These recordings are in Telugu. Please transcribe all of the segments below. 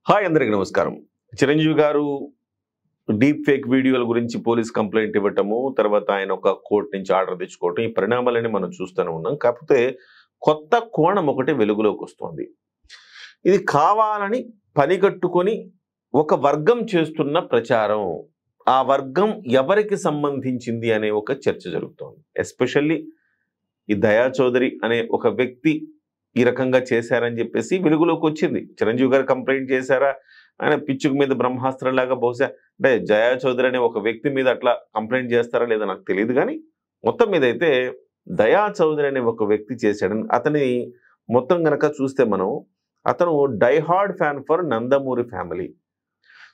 హాయ్ అందరికి నమస్కారం. చిరంజీవి గారు డీప్ ఫేక్ వీడియోల గురించి పోలీస్ కంప్లైంట్ ఇవ్వటము, తర్వాత ఆయన ఒక కోర్టు నుంచి ఆర్డర్ తెచ్చుకోవటం, ఈ పరిణామాలని మనం చూస్తూనే ఉన్నాం. కాకపోతే కొత్త కోణం ఒకటి వెలుగులోకి వస్తుంది. ఇది కావాలని పనిగట్టుకొని ఒక వర్గం చేస్తున్న ప్రచారం, ఆ వర్గం ఎవరికి సంబంధించింది అనే ఒక చర్చ జరుగుతోంది. ఎస్పెషల్లీ ఈ దయా చౌదరి అనే ఒక వ్యక్తి ఈ రకంగా చేశారని చెప్పేసి వెలుగులోకి వచ్చింది. చిరంజీవి గారు కంప్లైంట్ చేశారా, ఆయన పిచ్చుకు మీద బ్రహ్మాస్త్రంలాగా బహుశా అంటే దయా చౌదరి అనే ఒక వ్యక్తి మీద అట్లా కంప్లైంట్ చేస్తారా లేదా నాకు తెలియదు. కానీ మొత్తం మీద అయితే దయా చౌదరి అనే ఒక వ్యక్తి చేశాడని, అతని మొత్తం గనక చూస్తే మనం, అతను diehard fan for Nandamuri family.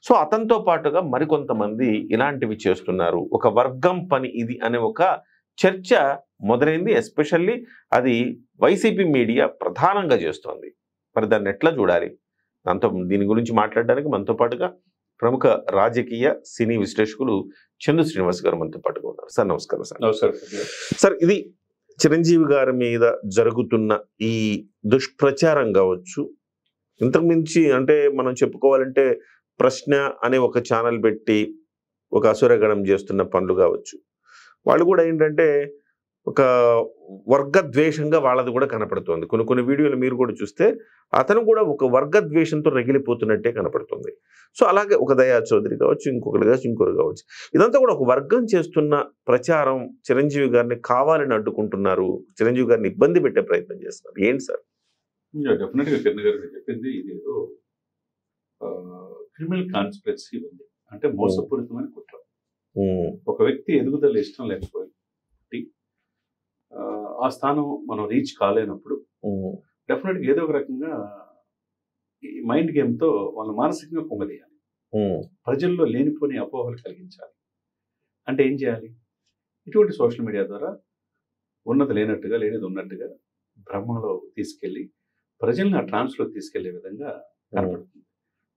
So అతనితో పాటుగా మరికొంతమంది ఇలాంటివి చేస్తున్నారు, ఒక వర్గం పని ఇది అనే ఒక చర్చ మొదలైంది. ఎస్పెషల్లీ అది వైసీపీ మీడియా ప్రధానంగా చేస్తోంది. మరి దాన్ని ఎట్లా చూడాలి, దీని గురించి మాట్లాడడానికి మనతో పాటుగా ప్రముఖ రాజకీయ సినీ విశ్లేషకులు చందు శ్రీనివాస్ గారు మనతో పాటుగా ఉన్నారు. సార్ నమస్కారం. సార్ నమస్కారం సార్. ఇది చిరంజీవి గారి మీద జరుగుతున్న ఈ దుష్ప్రచారం కావచ్చు, ఇంతకు మించి అంటే మనం చెప్పుకోవాలంటే ప్రశ్న అనే ఒక ఛానల్ పెట్టి ఒక అసురగణం చేస్తున్న పనులు కావచ్చు, వాళ్ళు కూడా ఏంటంటే ఒక వర్గద్వేషంగా వాళ్ళది కూడా కనపడుతుంది. కొన్ని వీడియోలు మీరు కూడా చూస్తే అతను కూడా ఒక వర్గద్వేషంతో రగిలిపోతున్నట్టే కనపడుతుంది. సో అలాగే ఒక దయా చౌదరి కావచ్చు, ఇంకొకరు కావచ్చు, ఇంకొకరు కావచ్చు, ఇదంతా కూడా ఒక వర్గం చేస్తున్న ప్రచారం. చిరంజీవి గారిని కావాలని అడ్డుకుంటున్నారు, చిరంజీవి గారిని ఇబ్బంది పెట్టే ప్రయత్నం చేస్తున్నారు. ఏంటి సార్? డెఫినెట్గా కిరణ్ గారు చెప్పింది ఇదేదో క్రిమినల్ కాన్స్పిరసీ ఉంది, అంటే మోసపూరితమైన కుట్ర. ఒక వ్యక్తి ఎదుగుదల ఇష్టం లేకపోయి ఆ స్థానం మనం రీచ్ కాలేనప్పుడు డెఫినెట్గా ఏదో ఒక రకంగా ఈ మైండ్ గేమ్తో వాళ్ళు మానసికంగా పొంగదీయాలి, ప్రజల్లో లేనిపోని అపోహలు కలిగించాలి. అంటే ఏం చేయాలి? ఇటువంటి సోషల్ మీడియా ద్వారా ఉన్నది లేనట్టుగా, లేనిది ఉన్నట్టుగా భ్రమలో తీసుకెళ్ళి ప్రజల్ని ఆ ట్రాన్స్లో తీసుకెళ్లే విధంగా కనపడుతుంది.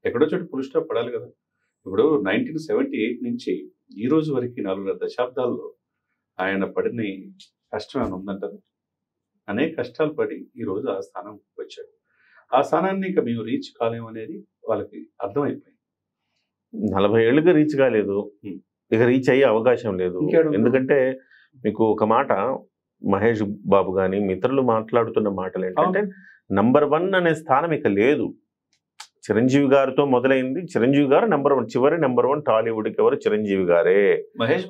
ఎక్కడో చోటు ఫుల్ స్టాప్ పడాలి కదా. ఇప్పుడు 1978 నుంచి ఈ రోజు వరకు 4 దశాబ్దాల్లో ఆయన పడిన కష్టం ఏమైనా ఉందంటారు? అనేక కష్టాలు పడి ఈరోజు ఆ స్థానం వచ్చాడు. ఆ స్థానాన్ని ఇంకా మేము రీచ్ కాలేము అనేది వాళ్ళకి అర్థమైపోయింది. 40 ఏళ్ళుగా రీచ్ కాలేదు, ఇక రీచ్ అయ్యే అవకాశం లేదు. ఎందుకంటే మీకు ఒక మాట, మహేష్ బాబు కానీ మిత్రులు మాట్లాడుతున్న మాటలు ఏంటంటే నంబర్ 1 అనే స్థానం ఇక లేదు. చిరంజీవి గారితో మొదలైంది, చిరంజీవి గారు నంబర్ 1, చివరి నంబర్ 1 టాలీవుడ్కి ఎవరు? చిరంజీవి గారే.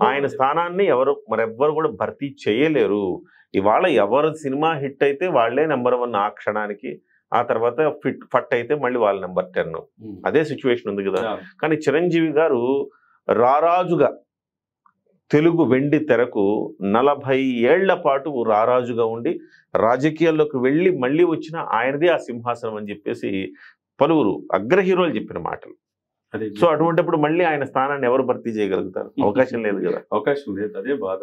ఆయన స్థానాన్ని మరెవ్వరు కూడా భర్తీ చేయలేరు. ఇవాళ ఎవరు సినిమా హిట్ అయితే వాళ్లే నంబర్ 1 ఆ క్షణానికి, ఆ తర్వాత ఫట్ అయితే మళ్ళీ వాళ్ళ నెంబర్ 10. అదే సిచ్యువేషన్ ఉంది కదా. కానీ చిరంజీవి గారు రారాజుగా తెలుగు వెండి తెరకు 40 ఏళ్ల పాటు రారాజుగా ఉండి రాజకీయాల్లోకి వెళ్ళి మళ్ళీ వచ్చిన ఆయనదే ఆ సింహాసనం అని చెప్పేసి పలువురు అగ్ర హీరోలు చెప్పిన మాటలు. సో అటువంటిప్పుడు మళ్ళీ ఆయన స్థానాన్ని ఎవరు భర్తీ చేయగలుగుతారు? అవకాశం లేదు కదా. అవకాశం లేదు, అదే బాధ.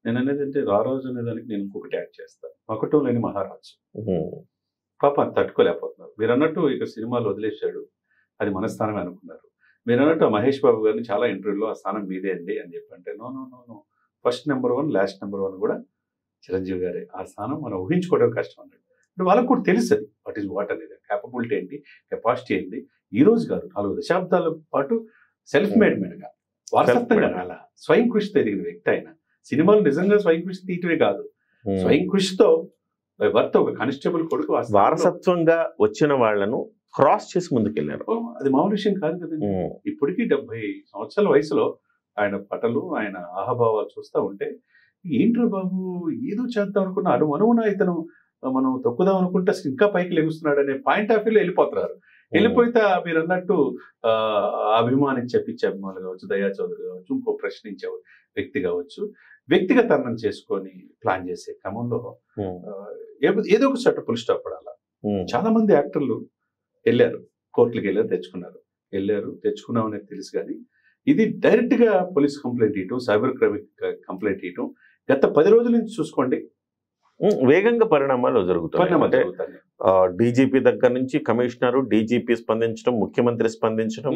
నేను అనేది అంటే రారాజు అనే దానికి నేను ఇంకొకటి యాడ్ చేస్తాను, ఒకటో లేని మహారాజు. పాప తట్టుకోలేకపోతున్నారు. మీరు అన్నట్టు ఇక సినిమాలు వదిలేశాడు, అది మన స్థానమే అనుకున్నారు. మీరు అన్నట్టు మహేష్ బాబు గారిని చాలా ఇంటర్వ్యూలో ఆ స్థానం మీదే అండి అని చెప్పంటే, no no no no, first number 1 last number 1 కూడా చిరంజీవి గారే. ఆ స్థానం మనం ఊహించుకోవడం కష్టం అన్నాడు. అంటే వాళ్ళకు కూడా తెలుసు వాట్ ఈజ్ వాట్ అనేది, క్యాపబిలిటీ ఏంటి, కెపాసిటీ ఏంటి. ఈ రోజు గారు 4 దశాబ్దాల పాటు సెల్ఫ్ మేడ్ గా వారసత్వంగా రాలా, స్వయం కృషితో ఎదిగిన వ్యక్తి ఆయన. సినిమాలు నిజంగా స్వయం కృషి తీయటమే కాదు, స్వయం కృషితో భర్త ఒక కానిస్టేబుల్ కొడుకు వారసత్వంగా వచ్చిన వాళ్లను క్రాస్ చేసి ముందుకెళ్ళారు. అది మామూలు విషయం కాదు కదండి. ఇప్పటికీ 70 సంవత్సరాల వయసులో ఆయన పటలు, ఆయన ఆహాభావాలు చూస్తూ ఉంటే ఏంట్రా బాబు ఏదో చేద్దాం అనుకున్న అనువున ఇతను మనం తొక్కుదాం అనుకుంటే ఇంకా పైకి లెగుస్తున్నాడు అనే పాయింట్ ఆఫ్ వ్యూలో వెళ్ళిపోతున్నారు. వెళ్ళిపోతే మీరు అన్నట్టు అభిమానించే పిచ్చి అభిమానులు కావచ్చు, దయా చౌదరి కావచ్చు, ఇంకో ప్రశ్నించే వ్యక్తి కావచ్చు, వ్యక్తిగతనం చేసుకొని ప్లాన్ చేసే క్రమంలో ఏదో ఒక చట్ట ఫుల్ స్టాప్ పడాల. చాలా మంది యాక్టర్లు వెళ్ళారు, కోర్టులకు వెళ్ళారు, తెచ్చుకున్నాం అనేది తెలుసు. కానీ ఇది డైరెక్ట్ గా పోలీస్ కంప్లైంట్ ఇవ్వటం, సైబర్ క్రైమ్ కంప్లైంట్ ఇవ్వటం గత 10 రోజుల నుంచి చూసుకోండి వేగంగా పరిణామాలు జరుగుతాయి. డీజీపీ దగ్గర నుంచి కమిషనరు, డీజీపీ స్పందించడం, ముఖ్యమంత్రి స్పందించడం,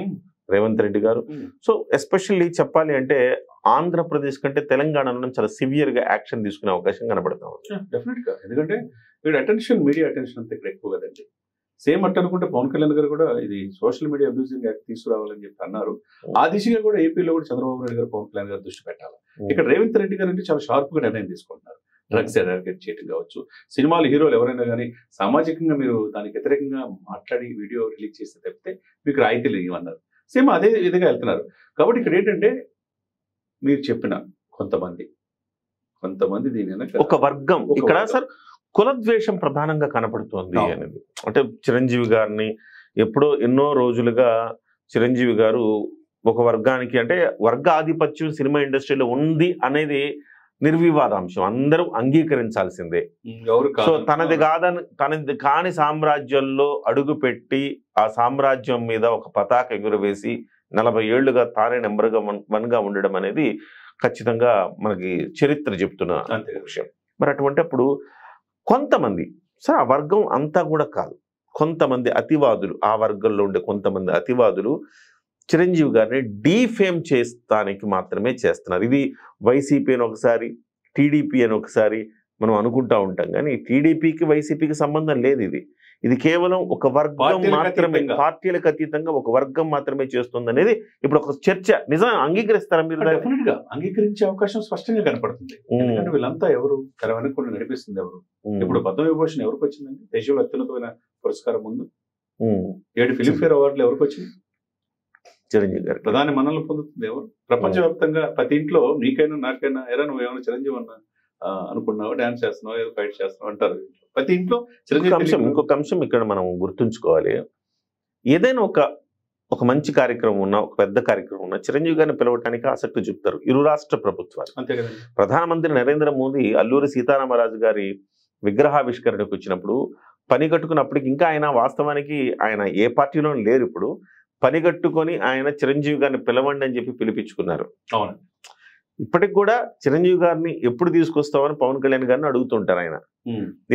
రేవంత్ రెడ్డి గారు. సో ఎస్పెషల్లీ చెప్పాలి అంటే ఆంధ్రప్రదేశ్ కంటే తెలంగాణలో చాలా సివియర్ గా యాక్షన్ తీసుకునే అవకాశం కనబడతా ఉంది. డెఫినెట్ గా, ఎందుకంటే మీడియా అటెన్షన్ అంతా ఇక్కడ ఎక్కువ కదండి. సేమ్ అట్టు అనుకుంటే పవన్ కళ్యాణ్ గారు కూడా ఇది సోషల్ మీడియా అబ్యూజింగ్ యాక్ట్ తీసుకురావాలని చెప్పి అన్నారు. ఆ దిశగా కూడా ఏపీలో కూడా చంద్రబాబు నాయుడు గారు పవన్ కళ్యాణ్ గారు దృష్టి పెట్టాలి. ఇక్కడ రేవంత్ రెడ్డి గారు అంటే చాలా షార్ప్ గా నిర్ణయం తీసుకుంటున్నారు. డ్రగ్స్ ఎరాడికేట్ చేయడం కావచ్చు, సినిమాలు హీరోలు ఎవరైనా కానీ సామాజికంగా మీరు దానికి వ్యతిరేకంగా మాట్లాడి వీడియో రిలీజ్ చేస్తే తప్పితే మీకు రాయితీలు ఇవ్వన్నారు. సేమ్ అదే విధంగా వెళ్తున్నారు. కాబట్టి ఇక్కడ ఏంటంటే మీరు చెప్పిన కొంతమంది దీని వెనక ఒక వర్గం ఇక్కడ సార్ కులద్వేషం ప్రధానంగా కనపడుతోంది అనేది. అంటే చిరంజీవి గారిని ఎన్నో రోజులుగా చిరంజీవి గారు ఒక వర్గానికి అంటే వర్గ ఆధిపత్యం సినిమా ఇండస్ట్రీలో ఉంది అనేది నిర్వివాదాంశం, అందరూ అంగీకరించాల్సిందే. సో తనది కాని సామ్రాజ్యంలో అడుగుపెట్టి ఆ సామ్రాజ్యం మీద ఒక పతాక ఎగురవేసి 40 ఏళ్లుగా తానే నెంబర్ 1గా ఉండడం అనేది ఖచ్చితంగా మనకి చరిత్ర చెప్తున్న విషయం. మరి అటువంటి అప్పుడు కొంతమంది సార్ ఆ వర్గం అంతా కూడా కాదు, కొంతమంది అతివాదులు, ఆ వర్గంలో ఉండే కొంతమంది అతివాదులు చిరంజీవి గారిని డీఫేమ్ చేస్తానికి మాత్రమే చేస్తున్నారు. ఇది వైసీపీ అని ఒకసారి, టీడీపీ అని ఒకసారి మనం అనుకుంటా ఉంటాం, కానీ టీడీపీకి వైసీపీకి సంబంధం లేదు. ఇది కేవలం ఒక వర్గం మాత్రమే, పార్టీలకు అతీతంగా ఒక వర్గం మాత్రమే చేస్తుంది అనేది ఇప్పుడు ఒక చర్చ. నిజం అంగీకరిస్తారా మీరు? డెఫినెట్ గా అంగీకరించే అవకాశం స్పష్టంగా కనపడుతుంది. ఎందుకంటే వీళ్ళంతా ఎవరు తెర వెనకుండా నడిపిస్తుంది ఎవరు? ఇప్పుడు పద్మవిభూషణ్ ఎవరికి వచ్చిందండి? దేశంలో అత్యున్నతమైన పురస్కారం ముందు 7 ఫిలింఫేర్ అవార్డులు ఎవరికి వచ్చింది? చిరంజీవి గారు. ప్రధాని మన్ననలు పొందుతుంది ఎవరు? ప్రపంచవ్యాప్తంగా ప్రతి ఇంట్లో నీకైనా నాకైనా ఎరా నువ్వు ఏమైనా చిరంజీవి అన్నా అనుకున్నావు, డాన్స్ చేస్తున్నావు, ఏదో ఫైట్ చేస్తున్నావు అంటారు ప్రతి ఇంట్లో చిరంజీవి. ఇంకొక అంశం ఇక్కడ మనం గుర్తుంచుకోవాలి. ఏదైనా ఒక మంచి కార్యక్రమం ఉన్నా, ఒక పెద్ద కార్యక్రమం ఉన్నా చిరంజీవి గారిని పిలవటానికి ఆసక్తి చూపుతారు ఇరు రాష్ట్ర ప్రభుత్వాలు. అంతే కదండి. ప్రధానమంత్రి నరేంద్ర మోదీ అల్లూరి సీతారామరాజు గారి విగ్రహావిష్కరణకు వచ్చినప్పుడు పని కట్టుకున్నప్పటికి ఇంకా ఆయన వాస్తవానికి ఆయన ఏ పార్టీలో లేరు. ఇప్పుడు పని కట్టుకొని ఆయన చిరంజీవి గారిని పిలవండి అని చెప్పి పిలిపించుకున్నారు. అవునండి. ఇప్పటికి కూడా చిరంజీవి గారిని ఎప్పుడు తీసుకొస్తామని పవన్ కళ్యాణ్ గారిని అడుగుతుంటారు. ఆయన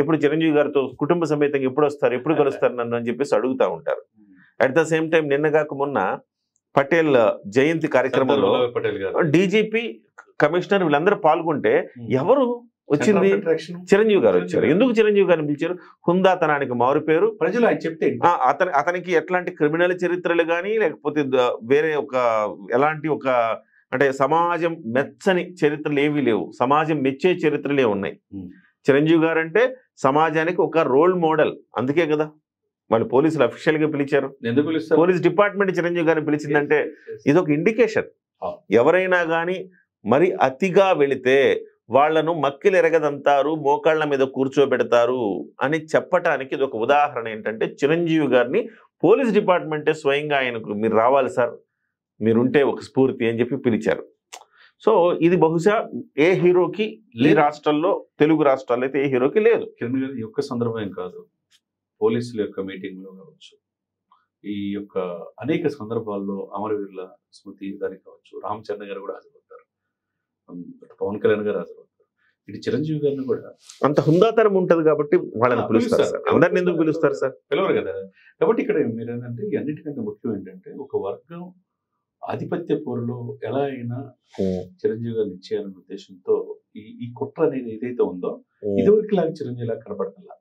ఎప్పుడు చిరంజీవి గారితో కుటుంబ సమేతంగా ఎప్పుడు వస్తారు, ఎప్పుడు కలుస్తారు నన్ను అని చెప్పేసి అడుగుతా ఉంటారు. అట్ ద సేమ్ టైం నిన్నగాక మొన్న పటేల్ జయంతి కార్యక్రమంలో డీజీపీ, కమిషనర్ వీళ్ళందరూ పాల్గొంటే ఎవరు వచ్చింది? చిరంజీవి గారు వచ్చారు. ఎందుకు చిరంజీవి గారిని పిలిచారు? హుందాతనానికి మారు పేరు. ప్రజలు ఆయన చెప్తే అతనికి ఎట్లాంటి క్రిమినల్ చరిత్రలు కానీ లేకపోతే వేరే ఎలాంటి అంటే సమాజం మెచ్చని చరిత్రలు ఏవీ లేవు, సమాజం మెచ్చే చరిత్రలే ఉన్నాయి. చిరంజీవి గారు అంటే సమాజానికి ఒక రోల్ మోడల్. అందుకే కదా వాళ్ళు పోలీసులు అఫీషియల్ గా పిలిచారు. ఎందుకు పిలుస్తారు? పోలీస్ డిపార్ట్మెంట్ చిరంజీవి గారిని పిలిచిందంటే ఇది ఒక ఇండికేషన్. ఎవరైనా కానీ మరి అతిగా వెళితే వాళ్లను మక్కిలు ఎరగదంటారు, మోకాళ్ల మీద కూర్చోబెడతారు అని చెప్పటానికి ఇది ఒక ఉదాహరణ. ఏంటంటే చిరంజీవి గారిని పోలీస్ డిపార్ట్మెంటే స్వయంగా ఆయనకు మీరు రావాలి సార్, మీరుంటే ఒక స్ఫూర్తి అని చెప్పి పిలిచారు. సో ఇది బహుశా ఏ హీరోకి ఈ రాష్ట్రాల్లో, తెలుగు రాష్ట్రాల్లో అయితే ఏ హీరోకి లేదు. కిరణ్ గారు ఈ యొక్క సందర్భం కాదు, పోలీసుల యొక్క మీటింగ్ లో కావచ్చు, ఈ యొక్క అనేక సందర్భాల్లో అమరవీరుల స్మృతి దానికి కావచ్చు, రామ్ చరణ్ గారు కూడా హాజరవుతారు, పవన్ కళ్యాణ్ గారు హాజరవుతారు. ఇటు చిరంజీవి గారిని కూడా అంత హుందాతనం ఉంటది కాబట్టి వాళ్ళని పిలుస్తారు సార్. అందరిని ఎందుకు పిలుస్తారు సార్? పిలవరు కదా. కాబట్టి ఇక్కడ మీరు ఏంటంటే అన్నిటికంటే ముఖ్యం ఏంటంటే ఒక వర్గం ఆధిపత్య పోరులో ఎలా అయినా చిరంజీవి గారిని ఇచ్చేయాలనే ఉద్దేశంతో ఈ కుట్ర అనేది ఏదైతే ఉందో ఇదివరకు లాగా చిరంజీవి లాగా కనపడతల్లా,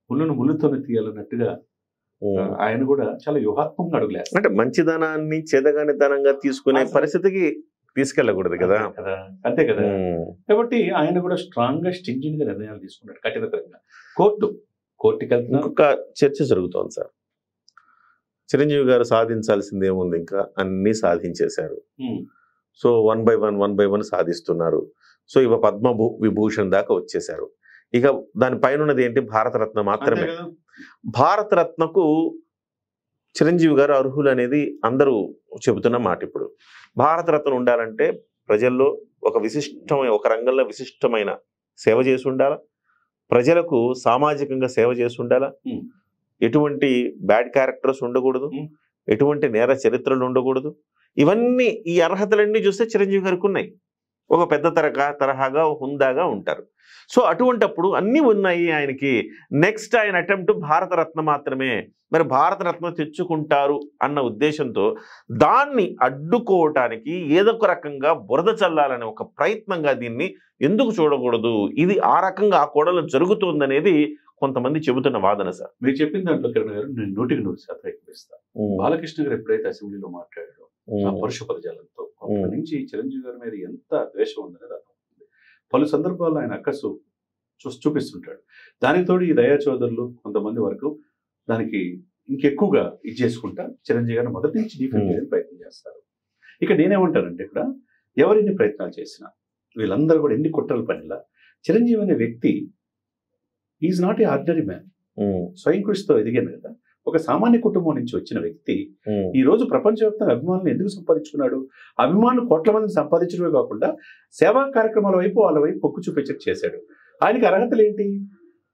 ముళ్ళును ముళ్ళుతోనే తీయాలన్నట్టుగా ఆయన కూడా చాలా వ్యూహాత్మకంగా అడుగులేస్తారు. అంటే మంచిదనాన్ని చేదగానితనంగా తీసుకునే పరిస్థితికి తీసుకెళ్ళకూడదు కదా. అంతే కదా. కాబట్టి ఆయన కూడా స్ట్రాంగ్ గా స్టింజింగ్ గా నిర్ణయాలు తీసుకున్నాడు కఠినతరంగా. కోర్టుకి వెళ్తున్నా ఒక చర్చ జరుగుతోంది సార్. చిరంజీవి గారు సాధించాల్సింది ఏముంది, ఇంకా అన్ని సాధించేశారు. సో 1 by 1 సాధిస్తున్నారు. సో ఇవ విభూషణ్ దాకా వచ్చేశారు. ఇక దానిపైన ఉన్నది ఏంటి? భారతరత్న మాత్రమే. భారతరత్నకు చిరంజీవి గారు అర్హులు అనేది అందరూ చెబుతున్న మాట. ఇప్పుడు భారతరత్న ఉండాలంటే ప్రజల్లో ఒక రంగంలో విశిష్టమైన సేవ చేసి ఉండాలా, ప్రజలకు సామాజికంగా సేవ చేసి ఉండాలా, ఎటువంటి బ్యాడ్ క్యారెక్టర్స్ ఉండకూడదు, ఎటువంటి నేర చరిత్రలు ఉండకూడదు. ఇవన్నీ ఈ అర్హతలన్నీ చూస్తే చిరంజీవి గారికి ఉన్నాయి. ఒక పెద్ద తరహాగా హుందాగా ఉంటారు. సో అటువంటప్పుడు అన్నీ ఉన్నాయి ఆయనకి. నెక్స్ట్ ఆయన అటెంప్ట్ భారతరత్న మాత్రమే. మరి భారతరత్న తెచ్చుకుంటారు అన్న ఉద్దేశంతో దాన్ని అడ్డుకోవటానికి ఏదో ఒక రకంగా బురద చల్లాలనే ఒక ప్రయత్నంగా దీన్ని ఎందుకు చూడకూడదు, ఇది ఆ రకంగా ఆ కోణంలో జరుగుతుందనేది కొంతమంది చెబుతున్న వాదన సార్. మీరు చెప్పిన దాంట్లో కిరణ్ గారు నేను 100% ఏకీభవిస్తాను. బాలకృష్ణ గారు ఎప్పుడైతే అసెంబ్లీలో మాట్లాడారో ఆ పరుష పదజాలంతో అప్పటి నుంచి చిరంజీవి గారి మీద ఎంత ద్వేషం ఉందనేది అర్థమవుతుంది. పలు సందర్భాల్లో ఆయన అక్కసు చూపిస్తుంటాడు. దానికి తోడు ఈ దయా చౌదరులు కొంతమంది వరకు దానికి ఇంకెక్కువగా ఇది చేసుకుంటా చిరంజీవి గారిని మొదటి నుంచి డిఫెండ్ చేయడానికి ప్రయత్నం చేస్తారు. ఇక నేనేమంటానంటే ఇక్కడ ఎవరెన్ని ప్రయత్నాలు చేసినా వీళ్ళందరూ కూడా ఎన్ని కుట్రలు పనిలా చిరంజీవి అనే వ్యక్తి is not a ordinary man. స్వయం కృషితో ఎదిగాను కదా. ఒక సామాన్య కుటుంబం నుంచి వచ్చిన వ్యక్తి ఈ రోజు ప్రపంచవ్యాప్తంగా అభిమానులు ఎందుకు సంపాదించుకున్నాడు? అభిమానులు కోట్ల మందిని సంపాదించడమే కాకుండా సేవా కార్యక్రమాల వైపు వాళ్ళ వైపు పొక్కు చూపించడం చేశాడు. ఆయనకి అర్హతలు ఏంటి?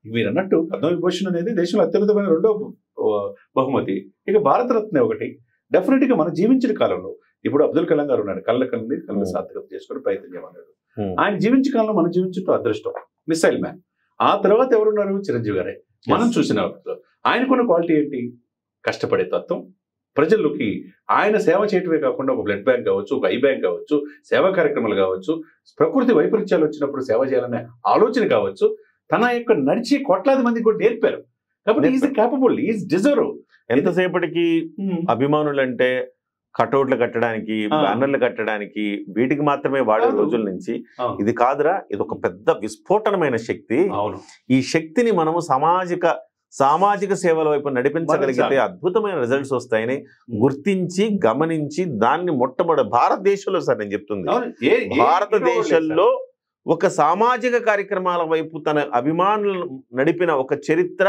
మీరు అన్నట్టు పద్మవిభూషణ్ అనేది దేశంలో అత్యున్నతమైన 2వ బహుమతి. ఇక భారతరత్న ఒకటి. డెఫినెట్ గా మనం జీవించిన కాలంలో ఇప్పుడు అబ్దుల్ కలాం గారు ఉన్నాడు. కళ్ళ సార్థకత చేసుకుని ప్రయత్నం చేయమన్నాడు. ఆయన జీవించిన కాలంలో మనం జీవించడం అదృష్టం. Missile man. ఆ తర్వాత ఎవరున్నారు? చిరంజీవి గారే. మనం చూసిన ఆయనకున్న క్వాలిటీ ఏంటి? కష్టపడే తత్వం, ప్రజల్లోకి ఆయన సేవ చేయటమే కాకుండా ఒక బ్లడ్ బ్యాంక్ కావచ్చు, ఒక ఐ బ్యాంక్ కావచ్చు, సేవా కార్యక్రమాలు కావచ్చు, ప్రకృతి వైపరీత్యాలు వచ్చినప్పుడు సేవ చేయాలనే ఆలోచన కావచ్చు, తన యొక్క నడిచి కోట్లాది మందికి కూడా నేర్పారు. కాబట్టి ఈజ్ క్యాపబుల్, ఈజ్ డిజర్వ్. ఎంతసేపటికి అభిమానులు అంటే కటౌట్లు కట్టడానికి, బ్యానర్లు కట్టడానికి, వీటికి మాత్రమే వాడే రోజుల నుంచి ఇది కాదురా, ఇది ఒక పెద్ద విస్ఫోటనమైన శక్తి. ఈ శక్తిని మనము సామాజిక సేవల వైపు నడిపించగలిగితే అద్భుతమైన రిజల్ట్స్ వస్తాయని గుర్తించి గమనించి దాన్ని మొట్టమొదటి భారతదేశంలో సార్ నేను చెప్తుంది, భారతదేశంలో ఒక సామాజిక కార్యక్రమాల వైపు తన అభిమానులు నడిపిన ఒక చరిత్ర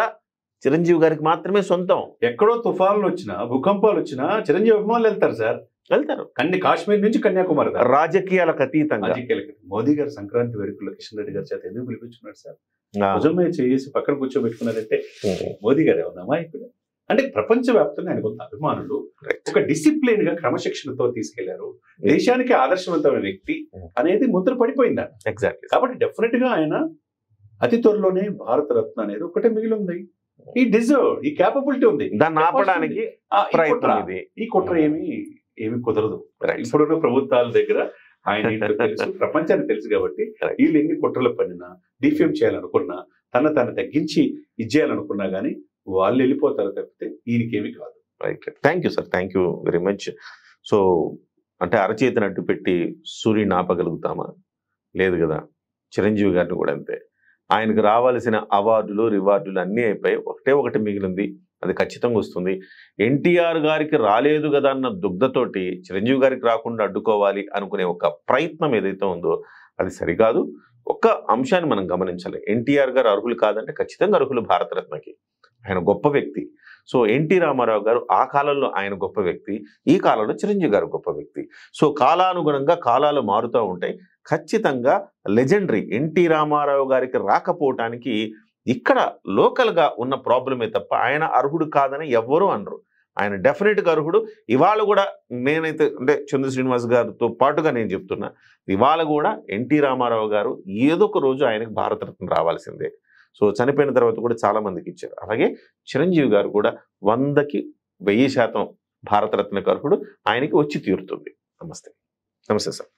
చిరంజీవి గారికి మాత్రమే సొంతం. ఎక్కడో తుఫాన్లు వచ్చినా, భూకంపాలు వచ్చినా చిరంజీవి అభిమానులు వెళ్తారు సార్, వెళ్తారు. కాశ్మీర్ నుంచి కన్యాకుమారి రాజకీయాలకు అతీతంగా. మోదీ గారు సంక్రాంతి వేడుకల్లో కిషన్ రెడ్డి గారి చేత ఎందుకు పిలిపించుకున్నారు సార్? నిజమే చేసి పక్కన కూర్చోబెట్టుకున్నారంటే మోదీ గారు ఏమన్నామా ఇప్పుడు అంటే ప్రపంచవ్యాప్తంగా ఆయన కొంత అభిమానులు ఒక డిసిప్లిన్ గా క్రమశిక్షణతో తీసుకెళ్లారు. దేశానికి ఆదర్శవంతమైన వ్యక్తి అనేది ముద్ర పడిపోయిందా? ఎగ్జాక్ట్లీ. కాబట్టి డెఫినెట్ గా ఆయన అతి త్వరలోనే భారతరత్న అనేది ఒకటే మిగిలి ఉంది. ఈ డిజర్వ్, ఈ క్యాపబిలిటీ ఉంది. దాన్ని ఆపడానికి ఈ కుట్ర ఏమి కుదరదు. ఇప్పుడున్న ప్రభుత్వాల దగ్గర ఆయన తెలుసు, ప్రపంచానికి తెలుసు. కాబట్టి వీళ్ళు ఎన్ని కుట్రలు పడినా, డిఫేమ్ చేయాలనుకున్నా, తను తగ్గించి ఇచ్చేయాలనుకున్నా గానీ వాళ్ళు వెళ్ళిపోతారు తప్పితే ఈయనకేమి కాదు. Right. Thank you sir, thank you very much. So అంటే అరచేతిని అడ్డు పెట్టి సూర్యుని ఆపగలుగుతామా? లేదు కదా. చిరంజీవి గారిని కూడా అంతే. ఆయనకు రావాల్సిన అవార్డులు, రివార్డులు అన్నీ అయిపోయి ఒకటి మిగిలింది. అది ఖచ్చితంగా వస్తుంది. ఎన్టీఆర్ గారికి రాలేదు కదా అన్న దుగ్ధతోటి చిరంజీవి గారికి రాకుండా అడ్డుకోవాలి అనుకునే ఒక ప్రయత్నం ఏదైతే ఉందో అది సరికాదు. ఒక్క అంశాన్ని మనం గమనించాలి. ఎన్టీఆర్ గారు అర్హులు కాదంటే ఖచ్చితంగా అర్హులు భారతరత్నకి. ఆయన గొప్ప వ్యక్తి. సో ఎన్టీ రామారావు గారు ఆ కాలంలో ఆయన గొప్ప వ్యక్తి, ఈ కాలంలో చిరంజీవి గారు గొప్ప వ్యక్తి. సో కాలానుగుణంగా కాలాలు మారుతూ ఉంటాయి. ఖచ్చితంగా లెజెండరీ ఎన్టీ రామారావు గారికి రాకపోవటానికి ఇక్కడ లోకల్గా ఉన్న ప్రాబ్లమే తప్ప ఆయన అర్హుడు కాదని ఎవ్వరూ అనరు. ఆయన డెఫినెట్గా అర్హుడు. ఇవాళ కూడా నేనైతే అంటే చంద్ర శ్రీనివాస్ గారితో పాటుగా నేను చెప్తున్నా, ఇవాళ కూడా ఎన్టీ రామారావు గారు ఏదో ఒక రోజు ఆయనకు భారతరత్న రావాల్సిందే. సో చనిపోయిన తర్వాత కూడా చాలా మందికి ఇచ్చారు. అలాగే చిరంజీవి గారు కూడా 100కి 1000% భారతరత్న అర్హుడు. ఆయనకి వచ్చి తీరుతుంది. నమస్తే. నమస్తే సార్.